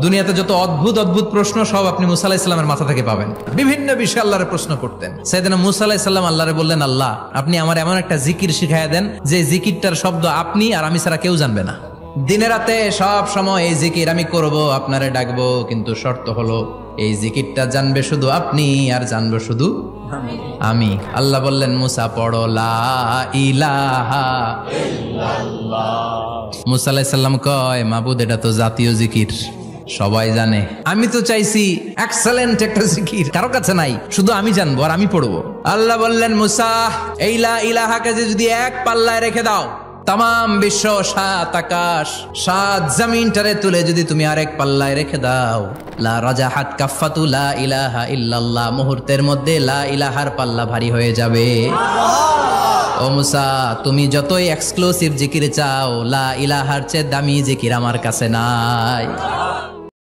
দুনিয়াতে যত অদ্ভুত অদ্ভুত প্রশ্ন সব আপনি মুসা আলাইহিস সালামের মাথা থেকে পাবেন। বিভিন্ন বিষয়ে আল্লাহরে প্রশ্ন করতেন। সাইয়েদনা মুসা আলাইহিস সালাম আল্লাহরে বললেন, আল্লাহ আপনি আমার এমন একটা জিকির শিখাইয়া দেন যে জিকিরটার শব্দ আপনি আর আমি ছাড়া কেউ জানবে না। দিনে রাতে সব সময় এই জিকির আমি করব, আপনারে ডাকবো, কিন্তু শর্ত হলো এই জিকিরটা জানবে শুধু আপনি আর জানবো শুধু আমি। আল্লাহ বললেন, মুসা পড়ো লা ইলাহা ইল্লাল্লাহ। মুসা আলাইহিস সালাম কয়, মাবুদ এটা তো জাতীয় জিকির, সবাই জানে। আমি তো চাইছি এক্সেলেন্ট একটা জিকির, কারো কাছে নাই, শুধু আমি জানবো আর আমি পড়বো। আল্লাহ বললেন, মুসা এই লা ইলাহাকে যদি এক পাল্লায় রেখে দাও, তাম বিশ্ব, 7 আকাশ 7 জমিনটারে তুলে যদি তুমি আরেক পাল্লায় রেখে দাও, লা রাজাহাত কাফাতু লা ইলাহা ইল্লাল্লাহ, মুহূর্তের মধ্যে লা ইলাহার পাল্লা ভারী হয়ে যাবে। ও মুসা, তুমি যতই এক্সক্লুসিভ জিকির চাও, লা ইলাহার চেয়ে দামি জিকির আমার কাছে নাই।